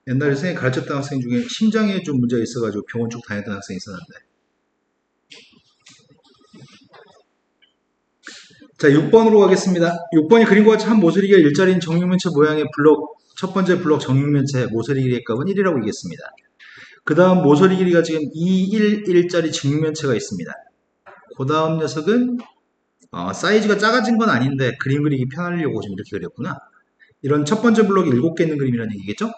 옛날에 선생님이 가르쳤던 학생 중에 심장에 좀 문제가 있어가지고 병원 쭉 다녔던 학생이 있었는데. 자, 6번으로 가겠습니다. 6번이 그림과 같이 한 모서리가 일자리인 정육면체 모양의 블록, 첫 번째 블록 정육면체 모서리 길이의 값은 1이라고 이겼습니다. 그 다음 모서리 길이가 지금 2, 1, 1짜리 정육면체가 있습니다. 그 다음 녀석은 사이즈가 작아진 건 아닌데 그림 그리기 편하려고 지금 이렇게 그렸구나. 이런 첫 번째 블록이 7개 있는 그림이라는 얘기겠죠?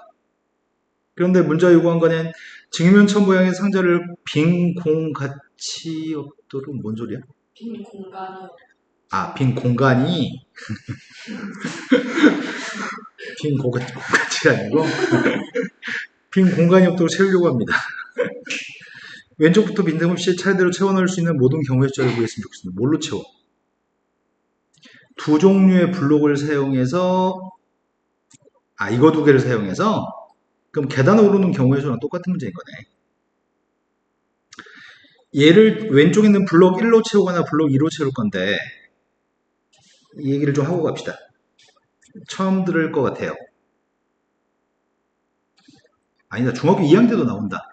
그런데 문제가 요구한 거는 직면체 모양의 상자를 빈 공같이 없도록 뭔 소리야? 빈 공간이 아, 빈 공간이 빈 공간이 아니고 빈 공간이 없도록 채우려고 합니다. 왼쪽부터 빈틈없이 차례대로 채워넣을 수 있는 모든 경우의 숫자를 구했으면 좋겠습니다. 뭘로 채워? 두 종류의 블록을 사용해서 이거 두 개를 사용해서 그럼 계단 오르는 경우의 수랑 똑같은 문제인 거네. 얘를 왼쪽에 있는 블록 1로 채우거나 블록 2로 채울 건데 이 얘기를 좀 하고 갑시다. 처음 들을 것 같아요. 아니다. 중학교 2학년 때도 나온다.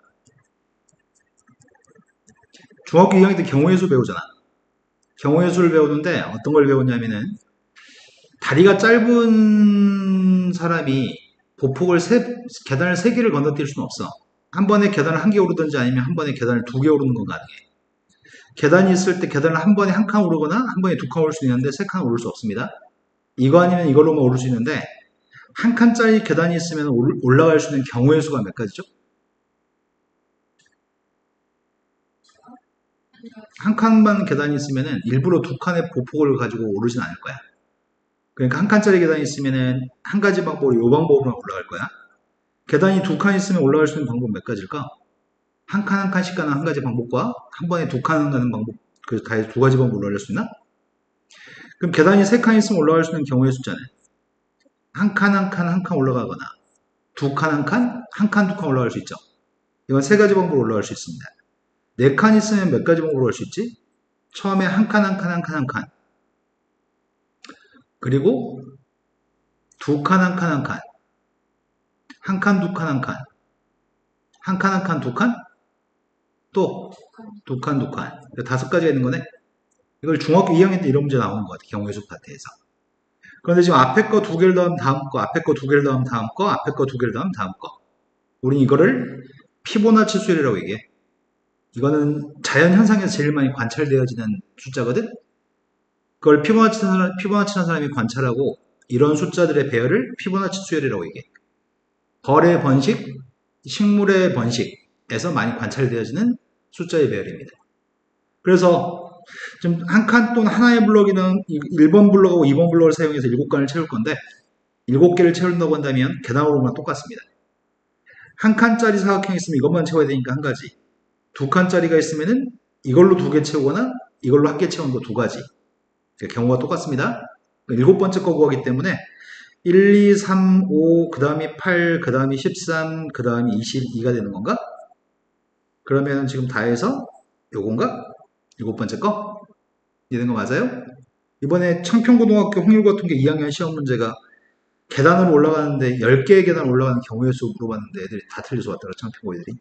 중학교 2학년 때 경우의 수 배우잖아. 경우의 수를 배우는데 어떤 걸 배웠냐면은 다리가 짧은 사람이 보폭을 계단을 3개를 건너뛸 수는 없어. 한 번에 계단을 1개 오르든지 아니면 한 번에 계단을 2개 오르는 건 가능해. 계단이 있을 때 계단을 한 번에 한 칸 오르거나 한 번에 2칸 오를 수 있는데 3칸 오를 수 없습니다. 이거 아니면 이걸로만 오를 수 있는데 한 칸짜리 계단이 있으면 올라갈 수 있는 경우의 수가 몇 가지죠? 한 칸만 계단이 있으면 일부러 2칸의 보폭을 가지고 오르진 않을 거야. 그러니까 한 칸짜리 계단이 있으면 한 가지 방법으로 이 방법으로만 올라갈 거야. 계단이 2칸 있으면 올라갈 수 있는 방법 몇 가지일까? 한 칸 한 칸씩 가는 한 가지 방법과 한 번에 2칸 가는 방법, 그 다 2가지 방법으로 올라갈 수 있나? 그럼 계단이 3칸 있으면 올라갈 수 있는 경우의 숫자는 한 칸 한 칸 한 칸 올라가거나 2칸 한 칸, 한 칸 2칸 올라갈 수 있죠. 이건 3가지 방법으로 올라갈 수 있습니다. 4칸 있으면 몇 가지 방법으로 올라갈 수 있지? 처음에 한 칸 한 칸 한 칸 한 칸, 그리고 2칸 한 칸 한 칸, 한 칸 2칸 한 칸, 한 칸 한 칸 2칸, 또 2칸 2칸, 5가지가 있는 거네. 이걸 중학교 2학년 때 이런 문제 나오는 것 같아. 경우의 수 파트에서. 그런데 지금 앞에 거 2개를 더하면 다음 거, 앞에 거 2개를 더하면 다음 거, 앞에 거 2개를 더하면 다음 거. 우린 이거를 피보나치 수열이라고 얘기해. 이거는 자연 현상에서 제일 많이 관찰되어지는 숫자거든. 그걸 피보나치라는 사람이 관찰하고 이런 숫자들의 배열을 피보나치 수열이라고 얘기해. 벌의 번식, 식물의 번식에서 많이 관찰되어지는 숫자의 배열입니다. 그래서 지금 한 칸 또는 하나의 블록이는 1번 블록하고 2번 블록을 사용해서 7칸을 채울 건데 7개를 채운다고 한다면 계단으로만 똑같습니다. 한 칸짜리 사각형이 있으면 이것만 채워야 되니까 한 가지, 2칸짜리가 있으면은 이걸로 2개 채우거나 이걸로 1개 채우는 거 2가지. 그러니까 경우가 똑같습니다. 7번째 거 구하기 때문에 1, 2, 3, 5, 그 다음이 8, 그 다음이 13, 그 다음이 22가 되는 건가? 그러면 지금 다 해서 요건가? 7번째 거? 이런 거 맞아요? 이번에 창평고등학교 홍일고등학교 2학년 시험 문제가 계단으로 올라가는데 10개의 계단 올라가는 경우의 수 물어봤는데 애들이 다 틀려서 왔더라. 창평고 애들이.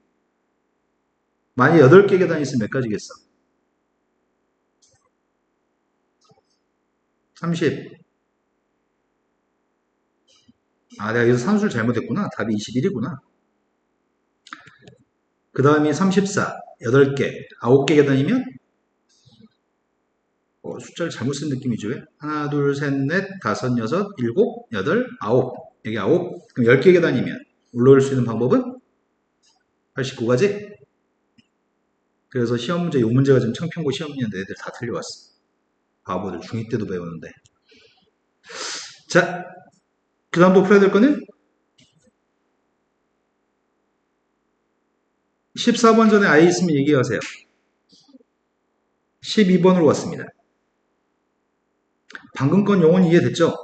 만약 8개 계단이 있으면 몇 가지겠어? 30. 내가 여기서 산수를 잘못했구나. 답이 21이구나. 그 다음이 34. 8개. 9개 계단이면 숫자를 잘못 쓴 느낌이죠. 왜? 하나, 둘, 셋, 넷, 다섯, 여섯, 일곱, 여덟, 아홉. 여기 9. 그럼 10개 계단이면 올라올 수 있는 방법은 89가지? 그래서 시험 문제, 요 문제가 지금 청평고 시험 문제인데 애들 다 틀려왔어. 바보들 중2 때도 배우는데. 자, 그 다음도 풀어야 될 거는 14번 전에 아이 있으면 얘기하세요. 12번으로 왔습니다. 방금 건 용어는 이해됐죠?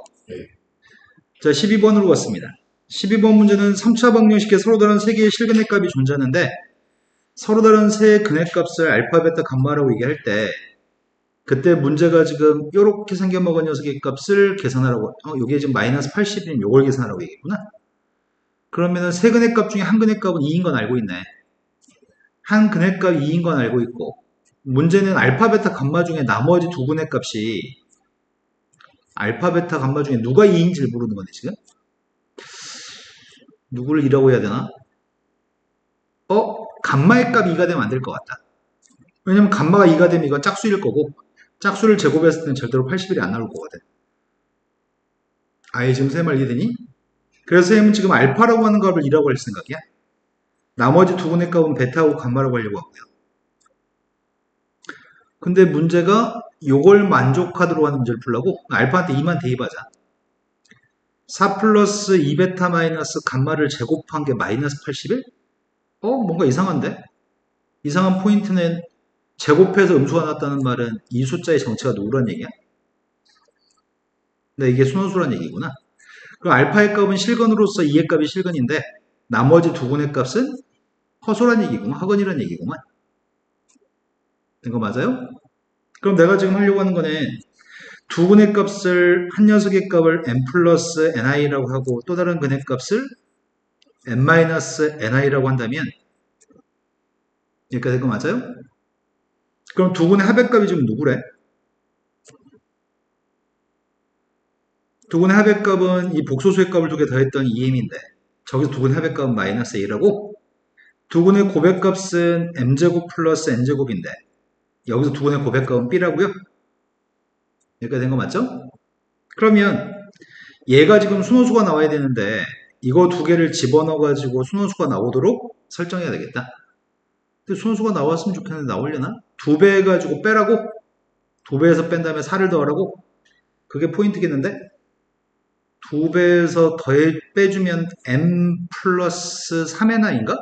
자, 12번으로 왔습니다. 12번 문제는 3차 방정식에 서로 다른 세 개의 실근의 값이 존재하는데 서로 다른 세 근의 값을 알파, 베타, 감마라고 얘기할 때 그때 문제가 지금 요렇게 생겨먹은 녀석의 값을 계산하라고, 요게 지금 마이너스 80이면 요걸 계산하라고 얘기했구나. 그러면은 세 근의 값 중에 한 근의 값은 2인 건 알고 있네. 한 근의 값 2인 건 알고 있고, 문제는 알파, 베타, 감마 중에 나머지 두 근의 값이 알파, 베타, 감마 중에 누가 2인지를 모르는 거네, 지금. 누구를 2라고 해야 되나? 감마의 값이 2가 되면 안 될 것 같다. 왜냐면 감마가 2가 되면 이건 짝수일 거고, 짝수를 제곱했을 때는 절대로 80일이 안 나올 거거든. 아예 지금 세 말 이해되니? 그래서 선생님은 지금 알파라고 하는 값을 2라고 할 생각이야. 나머지 두 분의 값은 베타하고 감마라고 하려고 하고요. 근데 문제가 요걸 만족하도록 하는 문제를 풀라고 알파한테 2만 대입하자. 4 플러스 2베타 마이너스 감마를 제곱한 게 마이너스 81? 뭔가 이상한데? 이상한 포인트는 제곱해서 음수가 나왔다는 말은 이 숫자의 정체가 누구란 얘기야? 근데 이게 순원수란 얘기구나. 그럼 알파의 값은 실근으로서 2의 값이 실근인데 나머지 두 분의 값은 허소란 얘기구만. 학원이란 얘기구만. 된 거 맞아요? 그럼 내가 지금 하려고 하는 거는 두 근의 값을 한 녀석의 값을 n 플러스 ni라고 하고 또 다른 근의 값을 n 마이너스 ni라고 한다면 여기까지 된 거 맞아요? 그럼 두 근의 합의값이 지금 누구래? 두 근의 합의값은 이 복소수의 값을 두 개 더했더니 2m인데 저기서 두 근의 합의값은 마이너스 a라고 두 근의 고백값은 m제곱 플러스 n제곱인데 여기서 두 근의 고백값은 b라고요? 여기까지 된 거 맞죠? 그러면 얘가 지금 순호수가 나와야 되는데 이거 두 개를 집어넣어가지고 순호수가 나오도록 설정해야 되겠다. 근데 순호수가 나왔으면 좋겠는데 나오려나? 두 배 해가지고 빼라고? 두 배에서 뺀 다음에 4를 더하라고? 그게 포인트겠는데? 두 배에서 빼주면 m 플러스 3의 나인가?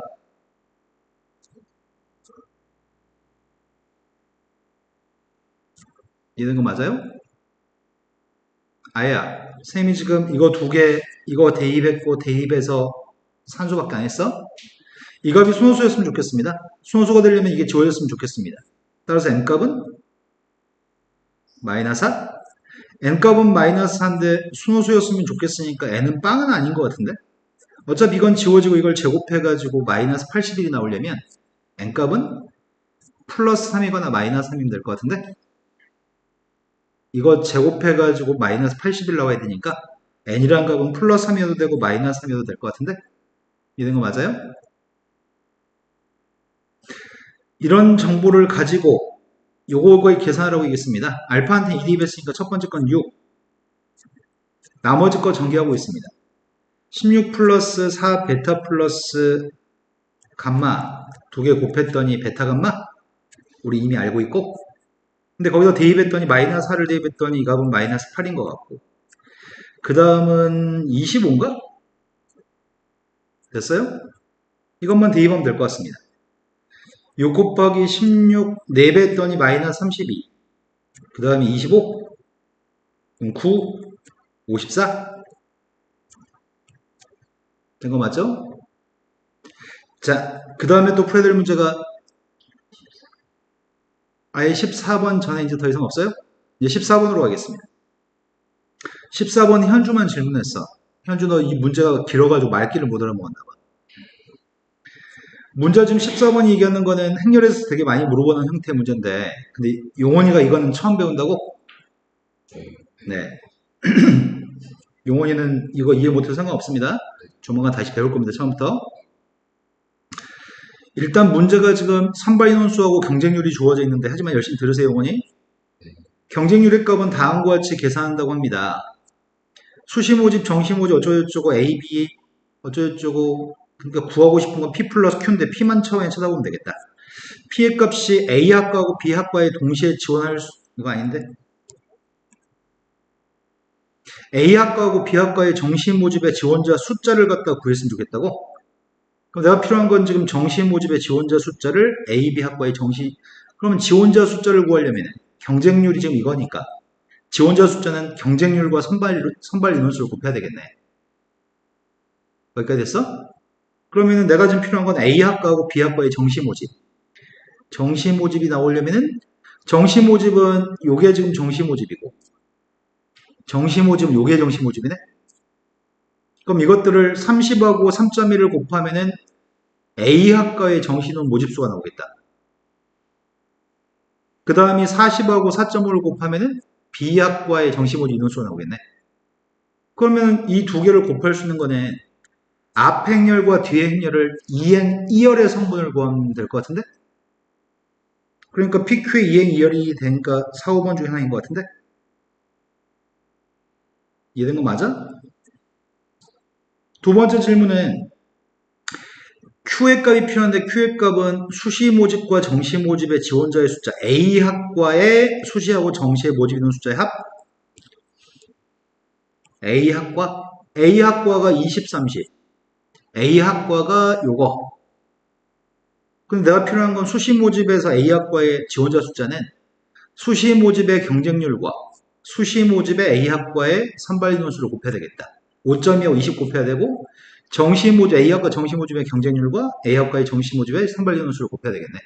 이해된 거 맞아요? 아야, 쌤이 지금 이거 두 개, 이거 대입했고 대입해서 산수밖에 안 했어? 이 값이 순호수였으면 좋겠습니다. 순호수가 되려면 이게 지워졌으면 좋겠습니다. 따라서 n값은 마이너스 4? n값은 마이너스 4인데 순호수였으면 좋겠으니까 n은 빵은 아닌 것 같은데? 어차피 이건 지워지고 이걸 제곱해가지고 마이너스 80일이 나오려면 n값은 플러스 3이거나 마이너스 3이면 될 것 같은데? 이거 제곱해가지고 마이너스 80일 나와야 되니까 n이란 값은 플러스 3이어도 되고 마이너스 3이어도 될 것 같은데? 이해된 거 맞아요? 이런 정보를 가지고 요거의 계산을 하고 있겠습니다. 알파한테 2 대입했으니까 첫 번째 건 6. 나머지 거 전개하고 있습니다. 16 플러스 4 베타 플러스 감마 두 개 곱했더니 베타 감마 우리 이미 알고 있고 근데 거기서 대입했더니 마이너스 4를 대입했더니 이 값은 마이너스 8인 것 같고 그 다음은 25인가? 됐어요? 이것만 대입하면 될 것 같습니다. 6 곱하기 16 4배 했더니 마이너스 32 그 다음에 25 9 54 된 거 맞죠? 자, 그 다음에 또 풀어야 될 문제가 아예 14번 전에 이제 더 이상 없어요? 이제 14번으로 가겠습니다. 14번 현주만 질문했어. 현주 너 이 문제가 길어가지고 말귀를 못 알아먹었나 봐. 문제 지금 14번이 얘기하는 거는 행렬에서 되게 많이 물어보는 형태의 문제인데 근데 용원이가 이거는 처음 배운다고? 네. 용원이는 이거 이해 못해도 상관없습니다. 조만간 다시 배울 겁니다. 처음부터. 일단 문제가 지금 선발인원수하고 경쟁률이 주어져 있는데 하지만 열심히 들으세요. 용원이. 경쟁률의 값은 다음과 같이 계산한다고 합니다. 수시모집, 정시모집 어쩌고저쩌고 A, B 어쩌고저쩌고 그러니까 구하고 싶은 건 P 플러스 Q인데 P만 처음에 찾아보면 되겠다. P의 값이 A 학과하고 B 학과에 동시에 지원할 이거 아닌데? A 학과하고 B 학과의 정시 모집의 지원자 숫자를 갖다 구했으면 좋겠다고? 그럼 내가 필요한 건 지금 정시 모집의 지원자 숫자를 A, B 학과의 정시 그러면 지원자 숫자를 구하려면 경쟁률이 지금 이거니까 지원자 숫자는 경쟁률과 선발 인원수를 곱해야 되겠네. 여기까지 됐어? 그러면은 내가 지금 필요한 건 A 학과하고 B 학과의 정시 모집. 정시 모집이 나오려면은 정시 모집은 요게 지금 정시 모집이고 정시 모집은 요게 정시 모집이네. 그럼 이것들을 30하고 3.1을 곱하면은 A학과의 정시는 모집수가 나오겠다. 그 다음이 40하고 4.5를 곱하면은 B학과의 정시 모집 인원수가 나오겠네. 그러면 이 두 개를 곱할 수 있는 거는 앞 행렬과 뒤 행렬을 2열의 성분을 구하면 될 것 같은데? 그러니까 PQ의 2행 2열이 되니까 4, 5번 중에 하나인 것 같은데? 이해된 거 맞아? 두 번째 질문은 Q의 값이 필요한데 Q의 값은 수시 모집과 정시 모집의 지원자의 숫자 A학과의 수시하고 정시의 모집 인원 숫자의 합 A학과가 20, 30 A학과가 요거. 근데 내가 필요한 건 수시 모집에서 A학과의 지원자 숫자는 수시 모집의 경쟁률과 수시 모집의 A학과의 선발 인원수를 곱해야 되겠다. 5.25 20 곱해야 되고 정시 모집 A학과 정시 모집의 경쟁률과 A학과의 정시 모집의 선발 인원수를 곱해야 되겠네.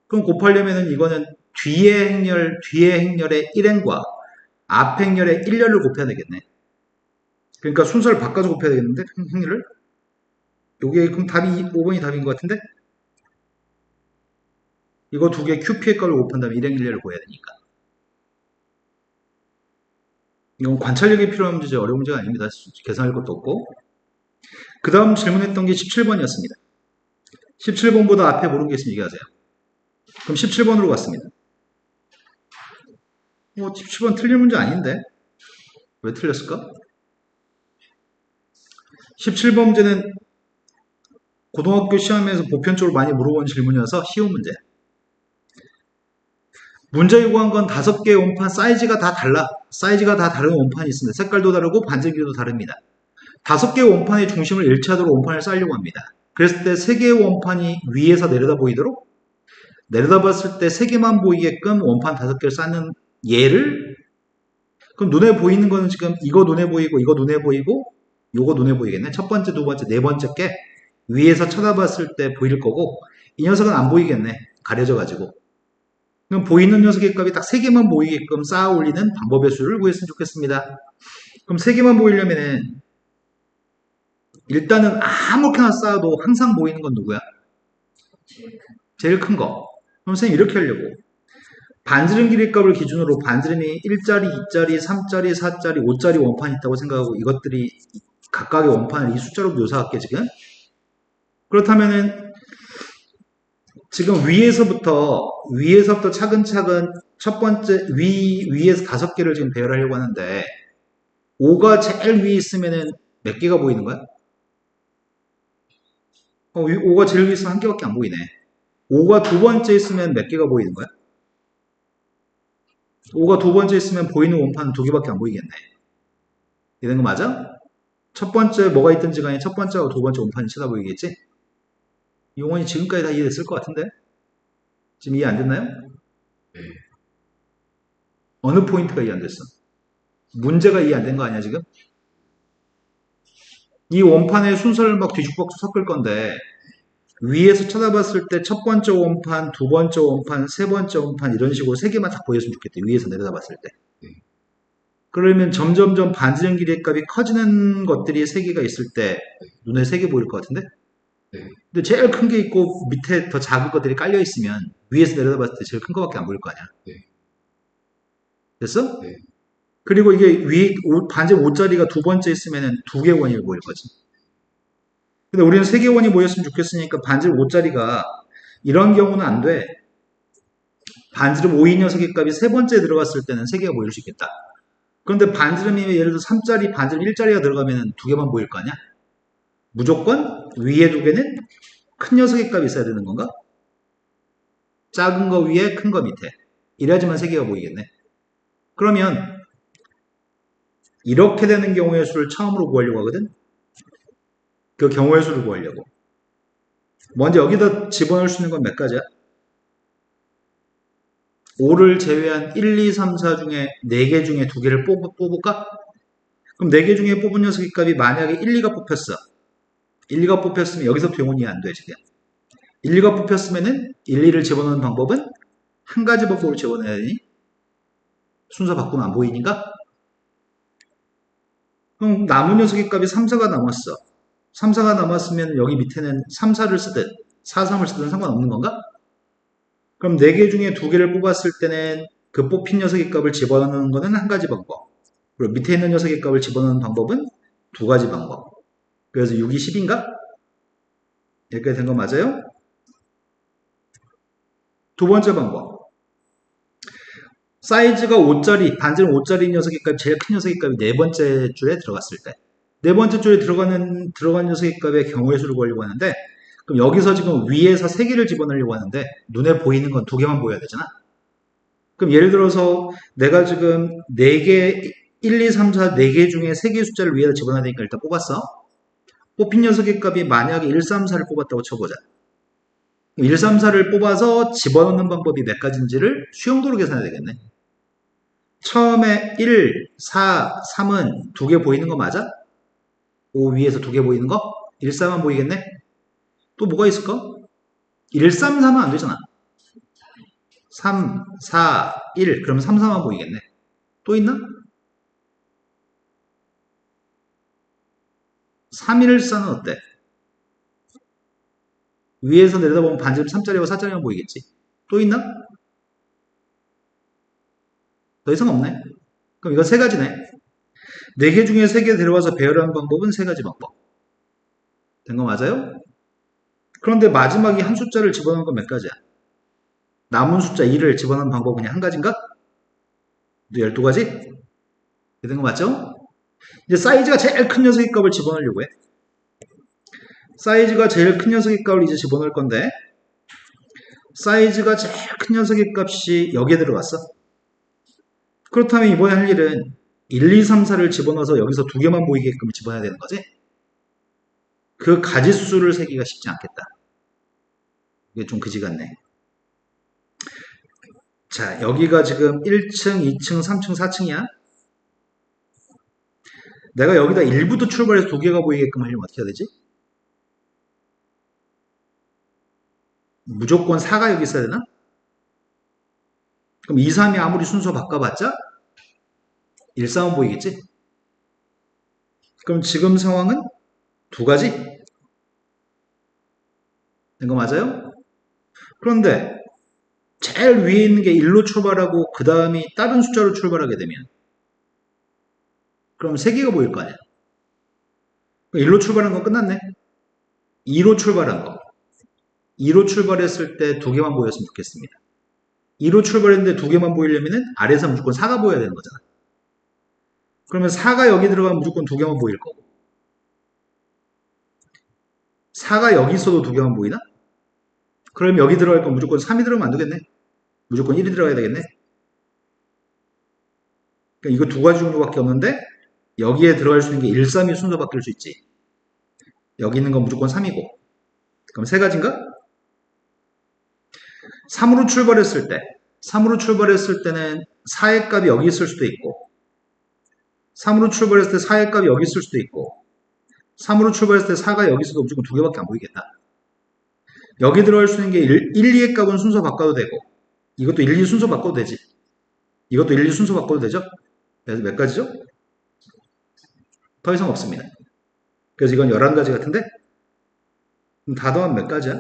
그럼 곱하려면은 이거는 뒤의 행렬의 1행과 앞 행렬의 1열을 곱해야 되겠네. 그러니까 순서를 바꿔서 곱해야 되겠는데 행렬을 요게 그럼 답이 5번이 답인 것 같은데? 이거 두 개 QP의 값을 곱한다면 1행 1열을 구해야 되니까. 이건 관찰력이 필요한 문제지 어려운 문제가 아닙니다. 계산할 것도 없고. 그 다음 질문했던 게 17번이었습니다. 17번보다 앞에 모르는 게 있으면 얘기하세요. 그럼 17번으로 갔습니다. 17번 틀린 문제 아닌데? 왜 틀렸을까? 17번 문제는 고등학교 시험에서 보편적으로 많이 물어본 질문이어서 쉬운 문제. 문제 요구한 건 5개의 원판 사이즈가 다 달라. 사이즈가 다 다른 원판이 있습니다. 색깔도 다르고 반질 길이도 다릅니다. 5개의 원판의 중심을 1차도로 원판을 쌓으려고 합니다. 그랬을 때 3개의 원판이 위에서 내려다 보이도록 내려다봤을 때 3개만 보이게끔 원판 5개를 쌓는 예를 그럼 눈에 보이는 거는 지금 이거 눈에 보이고 이거 눈에 보이고 요거 눈에 보이겠네. 첫 번째, 두 번째, 네 번째 게 위에서 쳐다봤을 때 보일 거고 이 녀석은 안 보이겠네. 가려져 가지고. 그럼 보이는 녀석의 값이 딱 3개만 보이게끔 쌓아 올리는 방법의 수를 구했으면 좋겠습니다. 그럼 3개만 보이려면은 일단은 아무렇게나 쌓아도 항상 보이는 건 누구야? 제일 큰 거. 그럼 선생님 이렇게 하려고. 반지름 길이 값을 기준으로 반지름이 1짜리, 2짜리, 3짜리, 4짜리, 5짜리 원판이 있다고 생각하고 이것들이 각각의 원판을 이 숫자로 묘사할게 지금. 그렇다면은 지금 위에서부터 차근차근 첫 번째 위에서 5개를 지금 배열하려고 하는데 5가 제일 위에 있으면은 몇 개가 보이는 거야? 5가 제일 위에 있으면 한 개밖에 안 보이네. 5가 두 번째 있으면 몇 개가 보이는 거야? 5가 두 번째 있으면 보이는 원판은 2개밖에 안 보이겠네. 이런 거 맞아? 첫 번째 뭐가 있든지 간에 첫 번째하고 두 번째 원판이 쳐다보이겠지? 용언이 지금까지 다 이해됐을 것 같은데? 지금 이해 안 됐나요? 네. 어느 포인트가 이해 안 됐어? 문제가 이해 안 된 거 아니야 지금? 이 원판의 순서를 막 뒤죽박죽 섞을 건데 위에서 쳐다봤을 때 첫 번째 원판, 두 번째 원판, 세 번째 원판 이런 식으로 3개만 딱 보였으면 좋겠대. 위에서 내려다봤을 때. 그러면 점점점 반지름 길이의 값이 커지는 것들이 3개가 있을 때 눈에 3개 보일 것 같은데? 네. 근데 제일 큰 게 있고 밑에 더 작은 것들이 깔려 있으면 위에서 내려다봤을 때 제일 큰 거밖에 안 보일 거 아니야. 네. 됐어? 네. 그리고 이게 반지름 5짜리가 두 번째 있으면 2개 원이 보일 거지. 근데 우리는 3개 원이 모였으면 좋겠으니까 반지름 5짜리가 이런 경우는 안 돼. 반지름 5인 녀석의 값이 세 번째에 들어갔을 때는 3개가 보일 수 있겠다. 그런데 반지름이 예를 들어 3짜리, 반지름 1짜리가 들어가면 2개만 보일 거 아니야? 무조건 위에 2개는 큰 녀석의 값이 있어야 되는 건가? 작은 거 위에 큰 거 밑에. 이래야지만 3개가 보이겠네. 그러면 이렇게 되는 경우의 수를 처음으로 구하려고 하거든? 그 경우의 수를 구하려고. 먼저 여기다 집어넣을 수 있는 건 몇 가지야? 5를 제외한 1, 2, 3, 4 중에 4개 중에 2개를 뽑을까? 그럼 4개 중에 뽑은 녀석의 값이 만약에 1, 2가 뽑혔어. 1, 2가 뽑혔으면 여기서 병원이 안 돼, 지금. 1, 2가 뽑혔으면은 1, 2를 집어넣는 방법은 한 가지 방법을 집어넣어야 되니? 순서 바꾸면 안 보이니까? 그럼 남은 녀석의 값이 3, 4가 남았어. 3, 4가 남았으면 여기 밑에는 3, 4를 쓰든 4, 3을 쓰든 상관없는 건가? 그럼 4개 중에 2개를 뽑았을 때는 그 뽑힌 녀석의 값을 집어넣는 거는 한 가지 방법. 그리고 밑에 있는 녀석의 값을 집어넣는 방법은 2가지 방법. 그래서 6이 10인가? 여기까지 된 거 맞아요? 두 번째 방법. 사이즈가 5짜리, 반지름 5짜리 녀석의 값이 제일 큰 녀석의 값이 네 번째 줄에 들어갔을 때. 네 번째 줄에 들어간 녀석의 값의 경우의 수를 구하려고 하는데, 그럼 여기서 지금 위에서 3개를 집어넣으려고 하는데, 눈에 보이는 건 2개만 보여야 되잖아? 그럼 예를 들어서 내가 지금 4개, 1, 2, 3, 4, 4개 중에 3개의 숫자를 위에다 집어넣어야 되니까 일단 뽑았어. 뽑힌 녀석의 값이 만약에 1, 3, 4를 뽑았다고 쳐보자. 1, 3, 4를 뽑아서 집어넣는 방법이 몇 가지인지를 수용도로 계산해야 되겠네. 처음에 1, 4, 3은 2개 보이는 거 맞아? 5 위에서 2개 보이는 거? 1, 4만 보이겠네? 또 뭐가 있을까? 1, 3, 4는 안 되잖아. 3, 4, 1. 그럼 3, 4만 보이겠네. 또 있나? 3, 1, 4는 어때? 위에서 내려다보면 반지름 3짜리와 4짜리만 보이겠지? 또 있나? 더 이상 없네. 그럼 이거 3가지네. 4개 중에 3개 데려와서 배열하는 방법은 3가지 방법. 된 거 맞아요? 그런데 마지막에 한 숫자를 집어넣은 건 몇 가지야? 남은 숫자 2를 집어넣는 방법은 그냥 한 가지인가? 12가지? 된 거 맞죠? 이제 사이즈가 제일 큰 녀석의 값을 집어넣으려고 해. 사이즈가 제일 큰 녀석의 값을 이제 집어넣을 건데, 사이즈가 제일 큰 녀석의 값이 여기에 들어갔어. 그렇다면 이번에 할 일은 1, 2, 3, 4를 집어넣어서 여기서 2개만 보이게끔 집어넣어야 되는 거지? 그 가지수를 세기가 쉽지 않겠다. 이게 좀 그지 같네. 자, 여기가 지금 1층, 2층, 3층, 4층이야. 내가 여기다 1부터 출발해서 2개가 보이게끔 하려면 어떻게 해야 되지? 무조건 4가 여기 있어야 되나? 그럼 2, 3이 아무리 순서 바꿔봤자 1, 3은 보이겠지? 그럼 지금 상황은 2가지? 된 거 맞아요? 그런데 제일 위에 있는 게 1로 출발하고 그 다음이 다른 숫자로 출발하게 되면 그럼 3개가 보일 거 아니야? 1로 출발한 건 끝났네? 2로 출발한 거. 2로 출발했을 때 2개만 보였으면 좋겠습니다. 2로 출발했는데 2개만 보이려면 아래에서 무조건 4가 보여야 되는 거잖아. 그러면 4가 여기 들어가면 무조건 2개만 보일 거고 4가 여기 있어도 2개만 보이나? 그럼 여기 들어갈 건 무조건 3이 들어가면 안 되겠네. 무조건 1이 들어가야 되겠네. 그러니까 이거 2가지 종류밖에 없는데 여기에 들어갈 수 있는 게 1, 3이 순서 바뀔 수 있지. 여기 있는 건 무조건 3이고 그럼 3가지인가? 3으로 출발했을 때 3으로 출발했을 때는 4의 값이 여기 있을 수도 있고 3으로 출발했을 때 4의 값이 여기 있을 수도 있고 3으로 출발했을 때 4가 여기 있어도 무조건 2개밖에 안 보이겠다. 여기 들어갈 수 있는 게 1, 2의 값은 순서 바꿔도 되고 이것도 1, 2 순서 바꿔도 되지. 이것도 1, 2 순서 바꿔도 되죠? 그래서 몇 가지죠? 더 이상 없습니다. 그래서 이건 11가지 같은데 그럼 다 더하면 몇 가지야?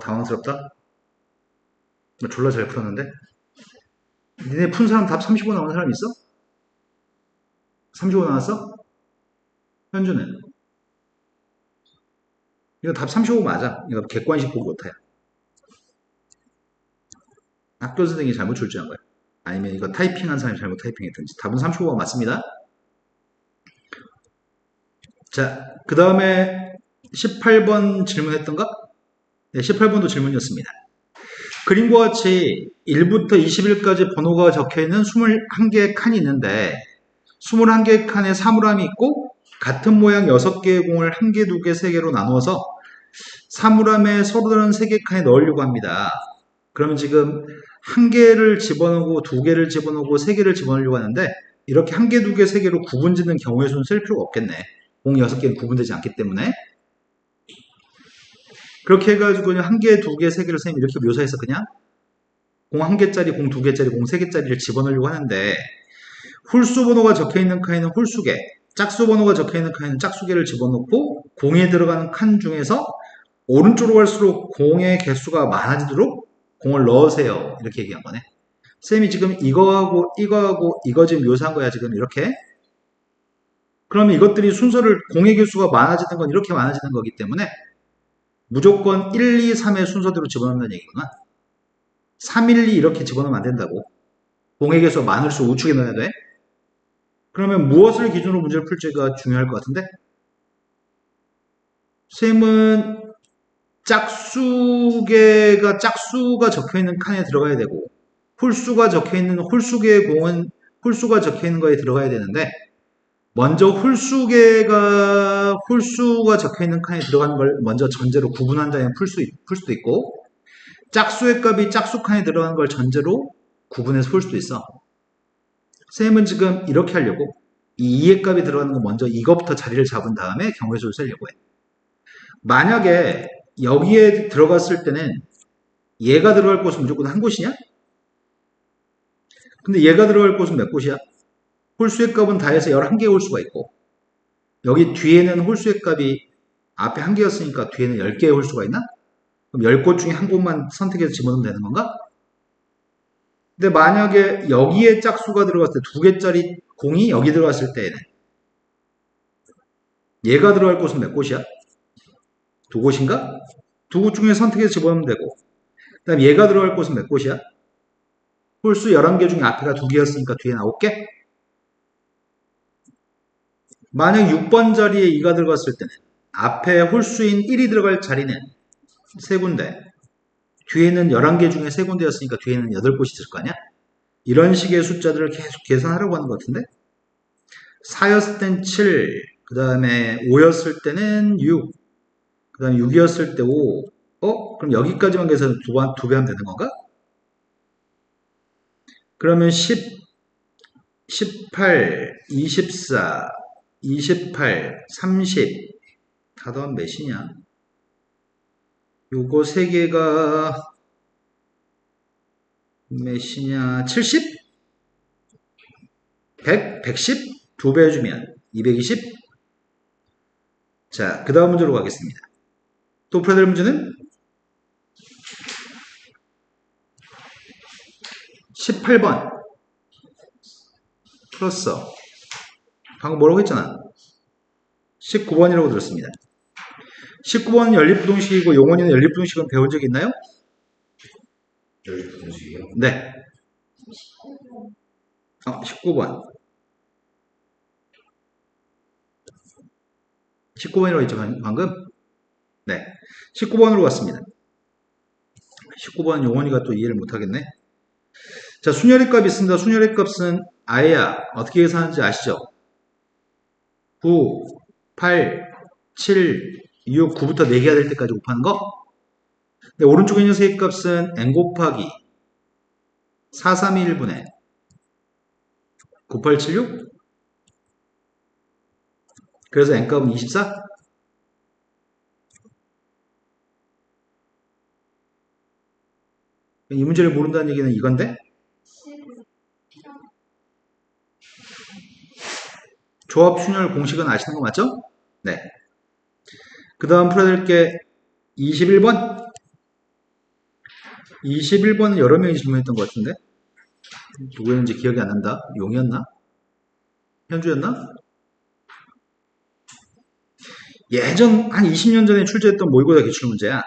당황스럽다. 졸라 잘 풀었는데 니네 푼 사람 답 35 나온 사람 있어? 35 나왔어? 현주는? 이거 답 35 맞아. 이거 객관식 보기 못해. 학교 선생님이 잘못 출제한 거야. 아니면 이거 타이핑한 사람이 잘못 타이핑했든지. 답은 35가 맞습니다. 자, 그 다음에 18번 질문했던가? 네, 18번도 질문이었습니다. 그림과 같이 1부터 21까지 번호가 적혀있는 21개의 칸이 있는데 21개의 칸에 사물함이 있고 같은 모양 6개의 공을 1개, 2개, 3개로 나누어서 사물함에 서로 다른 3개 칸에 넣으려고 합니다. 그러면 지금 1개를 집어넣고 2개를 집어넣고 3개를 집어넣으려고 하는데 이렇게 1개, 2개, 3개로 구분 짓는 경우의 수는 쓸 필요가 없겠네. 공 6개는 구분되지 않기 때문에. 그렇게 해가지고 그냥 1개, 2개, 3개를 선생님이 이렇게 묘사해서 그냥 공 1개짜리, 공 2개짜리, 공 3개짜리를 집어넣으려고 하는데, 홀수 번호가 적혀있는 칸에는 홀수개, 짝수 번호가 적혀있는 칸에는 짝수개를 집어넣고 공에 들어가는 칸 중에서 오른쪽으로 갈수록 공의 개수가 많아지도록 공을 넣으세요. 이렇게 얘기한 거네. 쌤이 지금 이거하고 이거하고 이거 지금 묘사한 거야. 지금 이렇게. 그러면 이것들이 순서를 공의 개수가 많아지는 건 이렇게 많아지는 거기 때문에 무조건 1, 2, 3의 순서대로 집어넣는다는 얘기구나. 3, 1, 2 이렇게 집어넣으면 안 된다고. 공의 개수가 많을수록 우측에 넣어야 돼. 그러면 무엇을 기준으로 문제를 풀지가 중요할 것 같은데, 쌤은 짝수가 적혀있는 칸에 들어가야 되고, 홀수가 적혀있는 홀수계의 공은 홀수가 적혀있는 거에 들어가야 되는데, 먼저 홀수가 적혀있는 칸에 들어가는 걸 먼저 전제로 구분한 다음에 풀 수도 있고, 짝수의 값이 짝수 칸에 들어가는 걸 전제로 구분해서 풀 수도 있어. 쌤은 지금 이렇게 하려고 이 2의 값이 들어가는 거 먼저 이거부터 자리를 잡은 다음에 경우의 수를 쓰려고 해. 만약에 여기에 들어갔을 때는 얘가 들어갈 곳은 무조건 한 곳이냐? 근데 얘가 들어갈 곳은 몇 곳이야? 홀수의 값은 다 해서 11개의 홀수가 있고, 여기 뒤에는 홀수의 값이 앞에 1개였으니까 뒤에는 10개의 홀수가 있나? 그럼 10곳 중에 한 곳만 선택해서 집어넣으면 되는 건가? 근데 만약에 여기에 짝수가 들어갔을 때 2개짜리 공이 여기 들어갔을 때에는 얘가 들어갈 곳은 몇 곳이야? 2곳인가? 2곳 중에 선택해서 집어넣으면 되고, 그 다음 얘가 들어갈 곳은 몇 곳이야? 홀수 11개 중에 앞에가 2개였으니까 뒤에 9개? 만약 6번 자리에 2가 들어갔을 때는 앞에 홀수인 1이 들어갈 자리는 3군데, 뒤에는 11개 중에 3군데였으니까 뒤에는 8곳이 있을 거 아니야? 이런 식의 숫자들을 계속 계산하려고 하는 것 같은데, 4였을 땐 7, 그 다음에 5였을 때는 6, 그 다음에 6이었을 때 5. 그럼 여기까지만 계산 두 배 하면 되는 건가? 그러면 10, 18, 24, 28, 30, 다 더하면 몇이냐? 요거 3개가 몇이냐? 70? 100? 110? 2배 해주면 220? 자, 그 다음 문제로 가겠습니다. 또 풀어야 될 문제는 18번 풀었어. 방금 뭐라고 했잖아. 19번이라고 들었습니다. 19번은 연립부동식이고 용원이는 연립부동식은 배운 적 있나요? 연립부동식이요? 네. 19번. 19번이라고 했죠, 방금? 네. 19번으로 갔습니다. 19번 용원이가 또 이해를 못하겠네. 자, 순열의 값이 있습니다. 순열의 값은 아예야. 어떻게 계산하는지 아시죠? 9, 8, 7, 6, 9부터 4개가 될 때까지 곱하는 거. 네, 오른쪽에 있는 세 값은 n 곱하기 4, 3, 2, 1분의 9, 8, 7, 6. 그래서 n값은 24. 이 문제를 모른다는 얘기는 이건데, 조합 순열 공식은 아시는 거 맞죠? 네. 그 다음 풀어야 될 게 21번. 21번은 여러 명이 질문했던 것 같은데, 누구였는지 기억이 안 난다. 용이었나? 현주였나? 예전 한 20년 전에 출제했던 모의고사 기출문제야.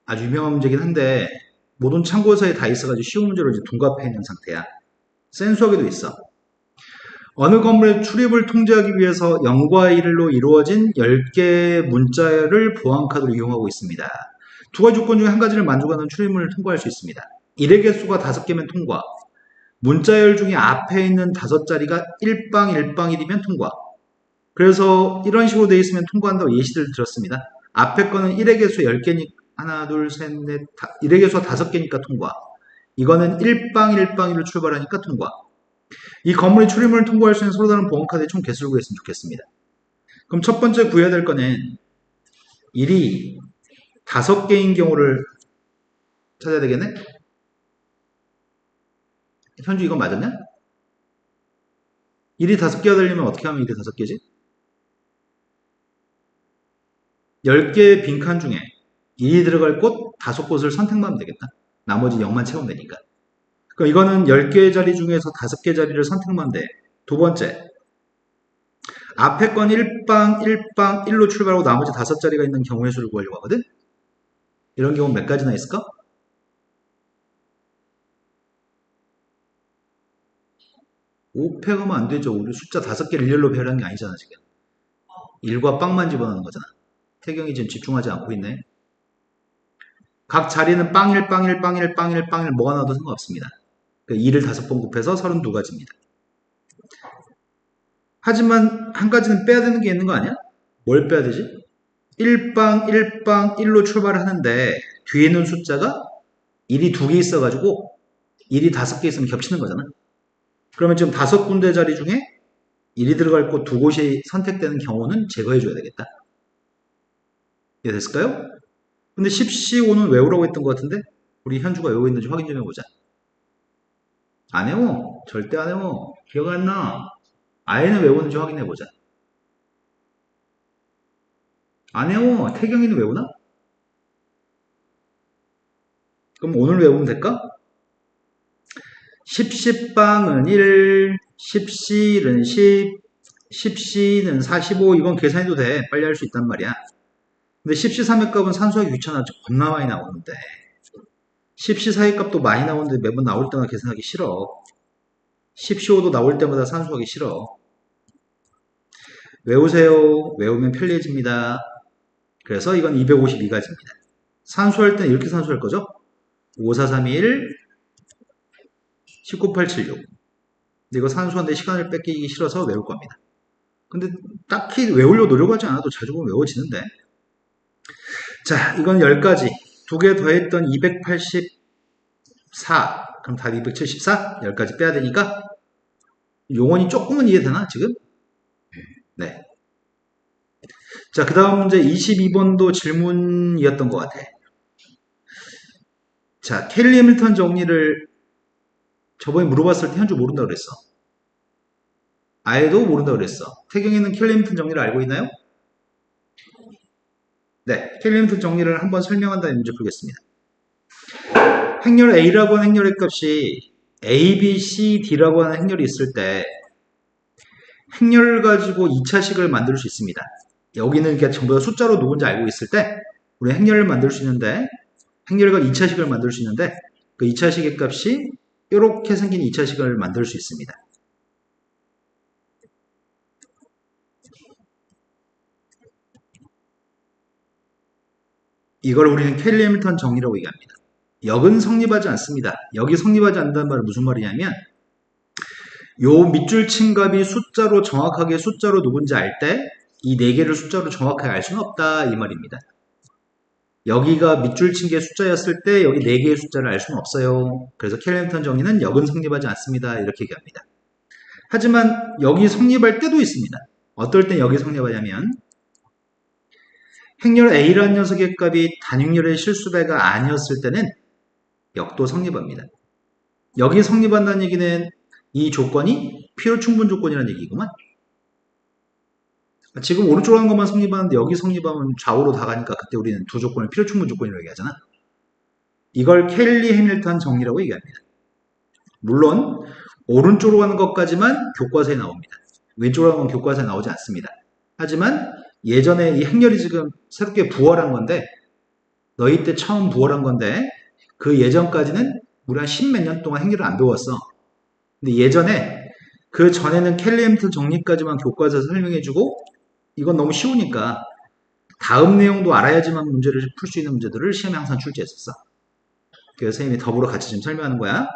아주 유명한 문제긴 한데 모든 참고서에 다 있어가지고 쉬운 문제로 이제 둔갑해 있는 상태야. 센수학에도 있어. 어느 건물의 출입을 통제하기 위해서 0과 1로 이루어진 10개의 문자열을 보안카드로 이용하고 있습니다. 두 가지 조건 중에 한 가지를 만족하는 출입문을 통과할 수 있습니다. 1의 개수가 5개면 통과. 문자열 중에 앞에 있는 5자리가 1방 1방 1이면 통과. 그래서 이런 식으로 되어 있으면 통과한다고 예시를 들었습니다. 앞에 거는 1의 개수 10개니까 하나, 둘, 셋, 넷, 1의 개수가 5개니까 통과. 이거는 1방 1방 1로 출발하니까 통과. 이 건물의 출입문을 통과할 수 있는 서로 다른 보안카드의 총 개수를 구했으면 좋겠습니다. 그럼 첫 번째 구해야 될 거는 1이 5개인 경우를 찾아야 되겠네? 현주 이거 맞았냐? 1이 5개가 되려면 어떻게 하면 1이 5개지? 10개의 빈칸 중에 1이 들어갈 곳 5곳을 선택만 하면 되겠다. 나머지 0만 채우면 되니까. 그럼 이거는 10개의 자리 중에서 5개 자리를 선택만 하면 돼. 두 번째, 앞에 건 1방, 1방, 1로 출발하고 나머지 5자리가 있는 경우의 수를 구하려고 하거든? 이런 경우 몇 가지나 있을까? 5팩하면 안 되죠. 우리 숫자 5개를 일렬로 배열한 게 아니잖아, 지금. 1과 빵만 집어넣는 거잖아. 태경이 지금 집중하지 않고 있네. 각 자리는 빵1, 빵1, 빵1, 빵1, 빵1 뭐가 나와도 상관없습니다. 2를 5번 곱해서 32가지입니다. 하지만 한 가지는 빼야 되는 게 있는 거 아니야? 뭘 빼야 되지? 1방, 1방, 1로 출발하는데 뒤에 있는 숫자가 1이 2개 있어가지고 1이 5개 있으면 겹치는 거잖아. 그러면 지금 5군데 자리 중에 1이 들어갈 곳 2곳이 선택되는 경우는 제거해줘야 되겠다. 이해됐을까요? 근데 10C5는 외우라고 했던 것 같은데 우리 현주가 외우고 있는지 확인 좀 해보자. 안 외워. 절대 안 외워. 기억 안 나. 아예는 외우는지 확인해보자. 안 외워. 태경이는 외우나? 그럼 오늘 외우면 될까? 10C방은 1, 10C는 10, 10C는 45. 이건 계산해도 돼. 빨리 할 수 있단 말이야. 근데 10C 3의 값은 산수하기 귀찮아서 겁나 많이 나오는데 10C 4의 값도 많이 나오는데 매번 나올 때마다 계산하기 싫어. 10C5도 나올 때마다 산수하기 싫어. 외우세요. 외우면 편리해집니다. 그래서 이건 252가지입니다. 산수할 때는 이렇게 산수할 거죠? 5, 4, 3, 1, 19, 8, 7, 6. 근데 이거 산수하는데 시간을 뺏기기 싫어서 외울 겁니다. 근데 딱히 외우려고 노력하지 않아도 자주 보면 외워지는데. 자, 이건 10가지. 2개 더했던 284. 그럼 답이 274? 10가지 빼야 되니까. 용언이 조금은 이해되나, 지금? 네. 자, 그 다음 문제 22번도 질문이었던 것 같아. 자, 켈리 해밀턴 정리를 저번에 물어봤을 때 현주 모른다고 그랬어. 아예도 모른다고 그랬어. 태경이는 켈리 해밀턴 정리를 알고 있나요? 네, 켈리 해밀턴 정리를 한번 설명한 다음에 문제 풀겠습니다. 행렬 A라고 하는 행렬의 값이 A, B, C, D라고 하는 행렬이 있을 때 행렬을 가지고 2차식을 만들 수 있습니다. 여기는 이게 전부 다 숫자로 누군지 알고 있을 때 우리 행렬을 만들 수 있는데 행렬과 2차식을 만들 수 있는데 그 2차식의 값이 이렇게 생긴 2차식을 만들 수 있습니다. 이걸 우리는 켈리 해밀턴 정리라고 얘기합니다. 역은 성립하지 않습니다. 역이 성립하지 않는다는 말은 무슨 말이냐면 요 밑줄 친 값이 숫자로 정확하게 숫자로 누군지 알 때 이 4개를 숫자로 정확하게 알 수는 없다 이 말입니다. 여기가 밑줄 친 게 숫자였을 때 여기 4개의 숫자를 알 수는 없어요. 그래서 켈리 해밀턴 정리는 역은 성립하지 않습니다. 이렇게 얘기합니다. 하지만 여기 성립할 때도 있습니다. 어떨 땐 여기 성립하냐면 행렬 A라는 녀석의 값이 단위열의 실수배가 아니었을 때는 역도 성립합니다. 여기 성립한다는 얘기는 이 조건이 필요 충분 조건이라는 얘기구만. 지금 오른쪽으로 하는 것만 성립하는데 여기 성립하면 좌우로 다 가니까 그때 우리는 두 조건을 필요 충분 조건이라고 얘기하잖아. 이걸 켈리 해밀턴 정리라고 얘기합니다. 물론 오른쪽으로 가는 것까지만 교과서에 나옵니다. 왼쪽으로 가는 건 교과서에 나오지 않습니다. 하지만 예전에 이 행렬이 지금 새롭게 부활한 건데 너희 때 처음 부활한 건데 그 예전까지는 우리 한 10몇 년 동안 행렬을 안 배웠어. 근데 예전에 그 전에는 켈리 해밀턴 정리까지만 교과서에서 설명해주고 이건 너무 쉬우니까 다음 내용도 알아야지만 문제를 풀 수 있는 문제들을 시험에 항상 출제했었어. 그래서 선생님이 더불어 같이 좀 설명하는 거야.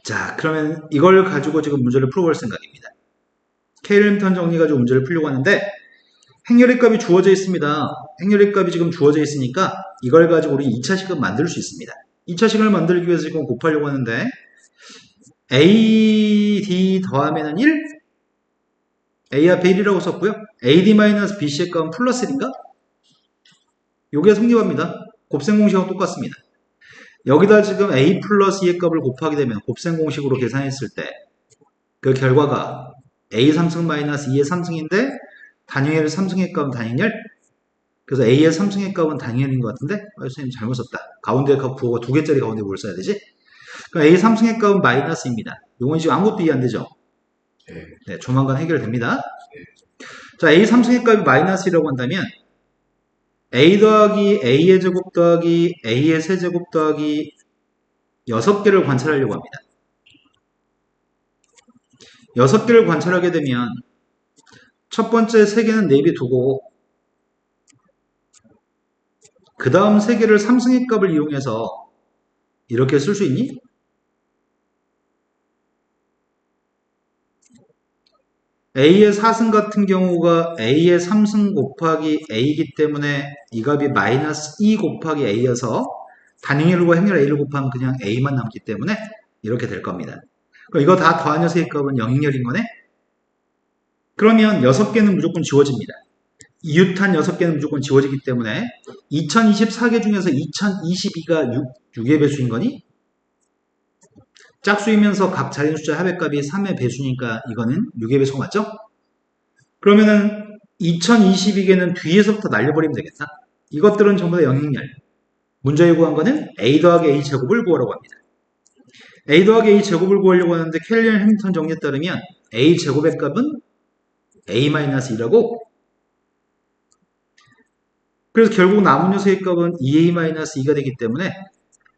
자, 그러면 이걸 가지고 지금 문제를 풀어볼 생각입니다. 켈리 해밀턴 정리 가지고 문제를 풀려고 하는데 행렬의 값이 주어져 있습니다. 행렬의 값이 지금 주어져 있으니까 이걸 가지고 우리 2차식을 만들 수 있습니다. 2차식을 만들기 위해서 지금 곱하려고 하는데 A, D 더하면 1? A 앞에 1이라고 썼고요. AD-BC의 값은 플러스 1인가? 요게 성립합니다. 곱셈 공식하고 똑같습니다. 여기다 지금 A 플러스 2의 값을 곱하게 되면 곱셈 공식으로 계산했을 때 그 결과가 A 3승 마이너스 2의 3승인데 단위의 3승의 값은 단위열. 그래서 A의 3승의 값은 단위열인 것 같은데 선생님 잘못 썼다. 가운데 부호가 두 개짜리 가운데 뭘 써야 되지? 그럼 A 3승의 값은 마이너스입니다. 요건 지금 아무것도 이해 안 되죠? 네, 조만간 해결됩니다. 자, A 3승의 값이 마이너스라고 한다면 A 더하기 A의 제곱 더하기 A의 세제곱 더하기 6개를 관찰하려고 합니다. 6개를 관찰하게 되면 첫 번째 3개는 내비두고 그 다음 3개를 3승의 값을 이용해서 이렇게 쓸 수 있니? A의 4승 같은 경우가 A의 3승 곱하기 A이기 때문에 이 값이 마이너스 2 곱하기 A여서 단행열과 행열 A를 곱하면 그냥 A만 남기 때문에 이렇게 될 겁니다. 그럼 이거 다 더한 녀석의 값은 0행열인 거네? 그러면 6개는 무조건 지워집니다. 이웃한 6개는 무조건 지워지기 때문에 2024개 중에서 2022가 6의 배수인 거니? 짝수이면서 각 자리 숫자 합의값이 3의 배수니까 이거는 6의 배수가 맞죠? 그러면은 2022개는 뒤에서부터 날려버리면 되겠다. 이것들은 전부 다 영행열. 문제에 구한 거는 A 더하기 A 제곱을 구하라고 합니다. A 더하기 A 제곱을 구하려고 하는데 켈리언 해밍턴 정리에 따르면 A 제곱의 값은 A-1이라고. 그래서 결국 남은 녀석의 값은 2A-2가 되기 때문에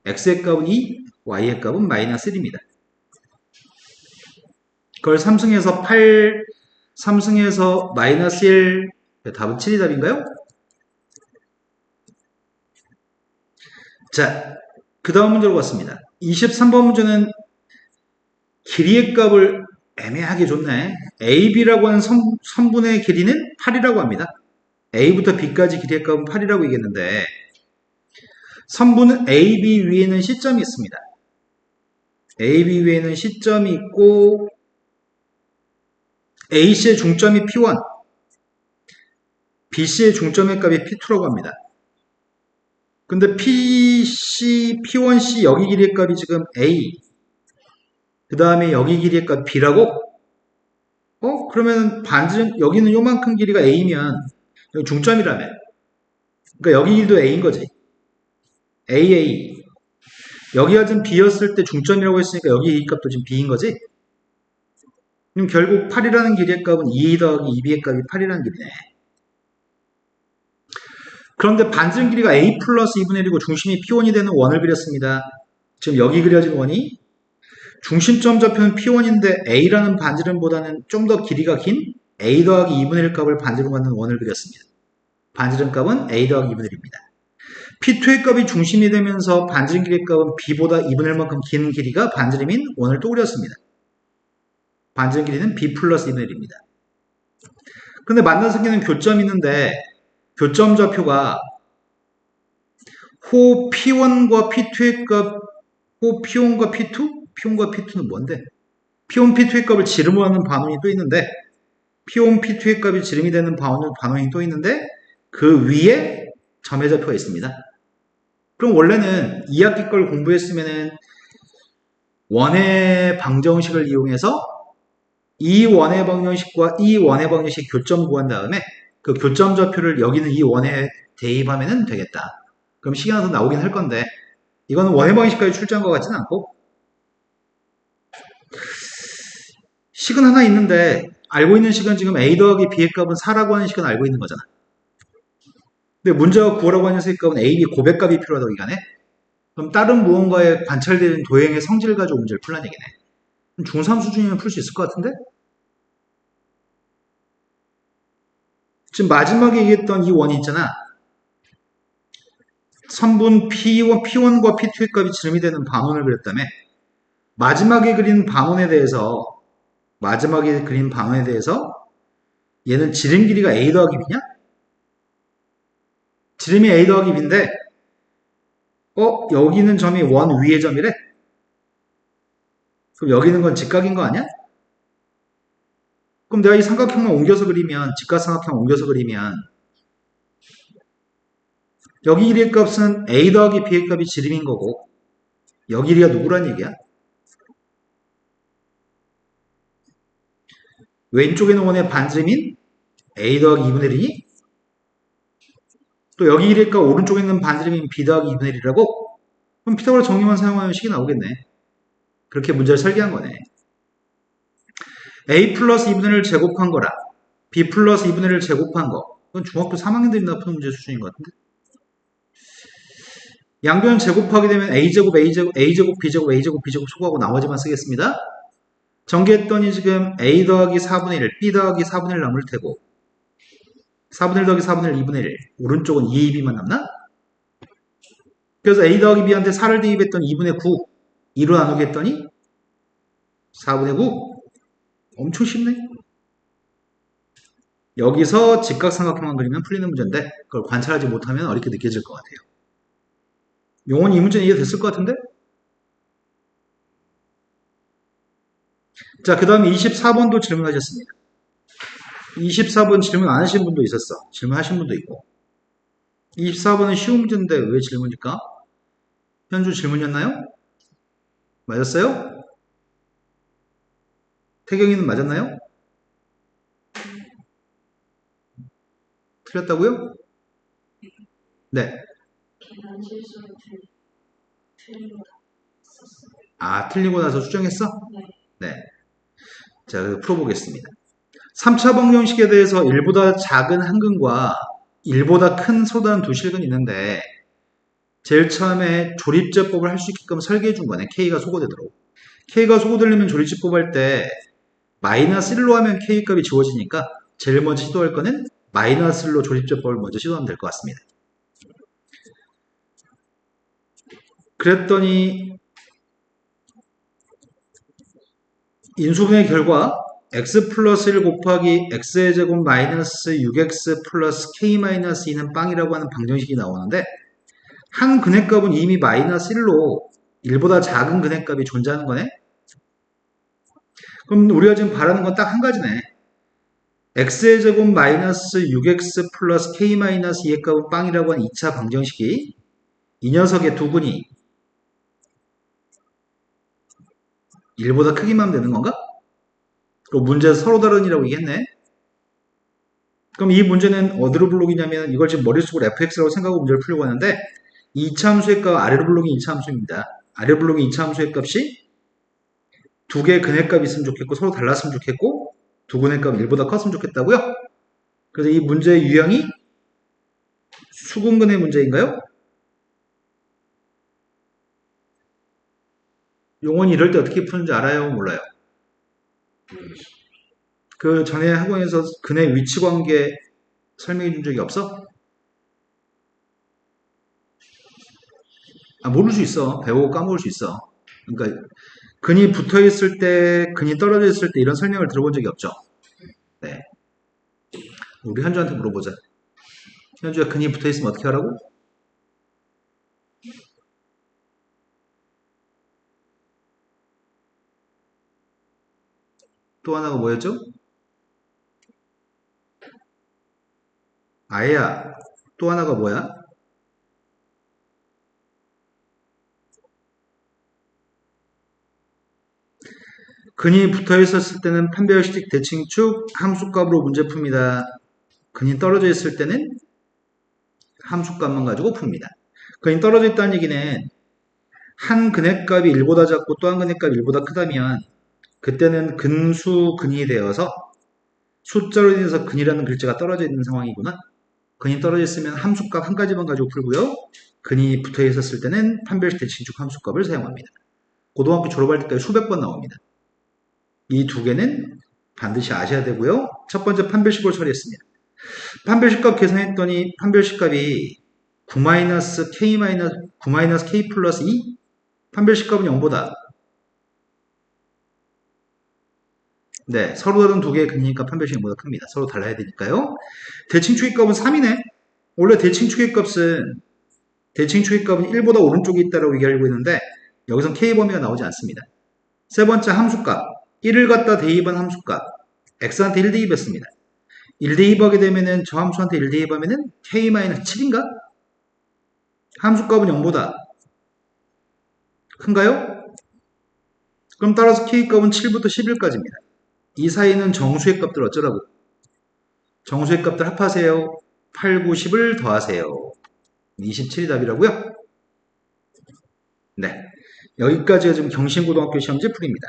X의 값은 2, Y의 값은 마이너스 1입니다. 그걸 3승에서 8, 3승에서 마이너스 1, 답은 7이 답인가요? 자, 그 다음 문제로 갔습니다. 23번 문제는 길이의 값을 애매하게 줬네. AB라고 하는 선분의 길이는 8이라고 합니다. A부터 B까지 길이의 값은 8이라고 얘기했는데 선분은 AB 위에는 C점이 있습니다. AB 위에는 C점이 있고 AC의 중점이 P1, BC의 중점의 값이 P2라고 합니다. 근데 PC, P1C 여기 길이의 값이 지금 A, 그 다음에 여기 길이의 값 B라고? 그러면 반지름, 여기는 요만큼 길이가 A면 여기 중점이라며. 그러니까 여기 길이도 A인 거지. AA. 여기가 지금 B였을 때 중점이라고 했으니까 여기 이 값도 지금 B인 거지? 그럼 결국 8이라는 길이의 값은 2A 더하기 2B의 값이 8이라는 길이네. 그런데 반지름 길이가 A 플러스 2분의 1이고 중심이 P1이 되는 원을 그렸습니다. 지금 여기 그려진 원이 중심점 좌표는 P1인데 A라는 반지름보다는 좀 더 길이가 긴 A 더하기 2분의 1 값을 반지름 갖는 원을 그렸습니다. 반지름 값은 A 더하기 2분의 1입니다. P2의 값이 중심이 되면서 반지름 길이의 값은 B보다 2분의 1만큼 긴 길이가 반지름인 원을 또 그렸습니다. 반지름 길이는 B 플러스 2분의 1입니다. 근데 만난 생기는 교점이 있는데 교점 좌표가 호 P1과 P2의 값, 호 P1과 P2? P1과 P2는 뭔데? P1, P2의 값을 지름으로 하는 반원이 또 있는데 P1, P2의 값이 지름이 되는 반원이 또 있는데 그 위에 점의 좌표가 있습니다. 그럼 원래는 2학기 걸 공부했으면은 원의 방정식을 이용해서 이 원의 방정식과 이 원의 방정식 교점 구한 다음에 그 교점 좌표를 여기는 이 원에 대입하면 되겠다. 그럼 시간 나서 나오긴 할 건데 이거는 원의 방정식까지 출제한 것 같지는 않고 식은 하나 있는데 알고 있는 식은 지금 A 더하기 B의 값은 4라고 하는 식은 알고 있는 거잖아. 근데 문제가 구하라고 하는 녀석의 값은 A, B 고백값이 필요하다고 이가네. 그럼 다른 무언가에 관찰되는 도형의 성질을 가지고 문제를 풀란 얘기네. 중3 수준이면 풀 수 있을 것 같은데? 지금 마지막에 얘기했던 이 원이 있잖아. 선분 P1과 P2의 값이 지름이 되는 반원을 그렸다며. 마지막에 그린 반원에 대해서 얘는 지름 길이가 A 더하기 B냐? 지름이 A 더하기 B인데 여기는 점이 원 위의 점이래? 그럼 여기 있는 건 직각인 거 아니야? 그럼 내가 이 삼각형만 옮겨서 그리면, 직각삼각형 옮겨서 그리면 여기 1의 값은 a 더하기 b의 값이 지름인 거고 여기 1이가 누구란 얘기야? 왼쪽에 있는 원의 반지름인 a 더하기 2분의 1이니? 또 여기 1의 값 오른쪽에 있는 반지름인 b 더하기 2분의 1이라고? 그럼 피타고라 정리만 사용하면 식이 나오겠네. 그렇게 문제를 설계한 거네. a 플러스 2분의 1을 제곱한 거랑 b 플러스 2분의 1을 제곱한 거. 그건 중학교 3학년들이나 푸는 문제 수준인 것 같은데. 양변 제곱하게 되면 a제곱, a제곱, b제곱, a제곱, b제곱 소거하고 나머지만 쓰겠습니다. 전개했더니 지금 a 더하기 4분의 1, b 더하기 4분의 1 남을 테고 4분의 1 더하기 4분의 1, 2분의 1 오른쪽은 2a, b만 남나? 그래서 a 더하기 b한테 4를 대입했더니 2분의 9 2로 나누게 했더니 4분의 9 엄청 쉽네. 여기서 직각삼각형만 그리면 풀리는 문제인데 그걸 관찰하지 못하면 어렵게 느껴질 것 같아요. 용어는 이 문제는 이해됐을 것 같은데? 자, 그 다음에 24번도 질문하셨습니다. 24번 질문 안 하신 분도 있었어. 질문하신 분도 있고. 24번은 쉬운 문제인데 왜 질문일까? 현주 질문이었나요? 맞았어요? 태경이는 맞았나요? 틀렸다고요? 네. 아, 틀리고 나서 수정했어? 네. 자, 풀어보겠습니다. 3차 방정식에 대해서 1보다 작은 한근과 1보다 큰 소다는 두 실근이 있는데 제일 처음에 조립제법을 할 수 있게끔 설계해 준 거네. K가 소거되도록. K가 소거되려면 조립제법 할 때 마이너스 1로 하면 K 값이 지워지니까 제일 먼저 시도할 거는 마이너스 1로 조립제법을 먼저 시도하면 될 것 같습니다. 그랬더니 인수분해 결과 x 플러스 1 곱하기 x의 제곱 마이너스 6x 플러스 k 마이너스 2는 빵이라고 하는 방정식이 나오는데 한 근해값은 이미 마이너스 1로 1보다 작은 근해값이 존재하는 거네. 그럼 우리가 지금 바라는 건 딱 한 가지네. x의 제곱 마이너스 6x 플러스 k 마이너스 2의 값은 빵이라고 하는 2차 방정식이 이 녀석의 두 근이 1보다 크기만 하면 되는 건가? 그럼 문제에서 서로 다른이라고 얘기했네. 그럼 이 문제는 어디로 블록이냐면 이걸 지금 머릿속으로 fx라고 생각하고 문제를 풀려고 하는데 이 2차 함수의 값 아래로 블록이 2차 함수입니다. 아래 블록이 2차 함수의 값이 두 개의 근해값이 있으면 좋겠고 서로 달랐으면 좋겠고 두 근해값은 1보다 컸으면 좋겠다고요. 그래서 이 문제의 유형이 수근근해 문제인가요? 용언이 이럴 때 어떻게 푸는지 알아요? 몰라요? 그 전에 학원에서 근해 위치 관계 설명해 준 적이 없어? 아, 모를 수 있어. 배우고 까먹을 수 있어. 그러니까 근이 붙어 있을 때, 근이 떨어져 있을 때 이런 설명을 들어본 적이 없죠. 네. 우리 현주한테 물어보자. 현주가 근이 붙어 있으면 어떻게 하라고? 또 하나가 뭐였죠? 아야. 또 하나가 뭐야? 근이 붙어 있었을 때는 판별식 대칭축 함수값으로 문제 풉니다. 근이 떨어져 있을 때는 함수값만 가지고 풉니다. 근이 떨어져 있다는 얘기는 한 근해값이 1보다 작고 또 한 근해값이 1보다 크다면 그때는 근수 근이 되어서 숫자로 인해서 근이라는 글자가 떨어져 있는 상황이구나. 근이 떨어져 있으면 함수값 한 가지만 가지고 풀고요. 근이 붙어 있었을 때는 판별식 대칭축 함수값을 사용합니다. 고등학교 졸업할 때까지 수백 번 나옵니다. 이 두 개는 반드시 아셔야 되고요. 첫 번째 판별식을 처리했습니다. 판별식값 계산했더니 판별식값이 9-K 플러스 2? 판별식값은 0보다. 네, 서로 다른 두 개의 근이니까 판별식이 0보다 큽니다. 서로 달라야 되니까요. 대칭축의 값은 3이네. 원래 대칭축의 값은 1보다 오른쪽에 있다고 얘기하고 있는데 여기선 K 범위가 나오지 않습니다. 세 번째 함수값. 1을 갖다 대입한 함수값. x한테 1 대입했습니다. 1 대입하게 되면은 저 함수한테 1 대입하면은 k-7인가? 함수값은 0보다 큰가요? 그럼 따라서 k값은 7부터 11까지입니다. 이 사이는 정수의 값들 어쩌라고? 정수의 값들 합하세요. 8, 9, 10을 더하세요. 27이 답이라고요? 네. 여기까지가 지금 경신고등학교 시험지 풀이입니다.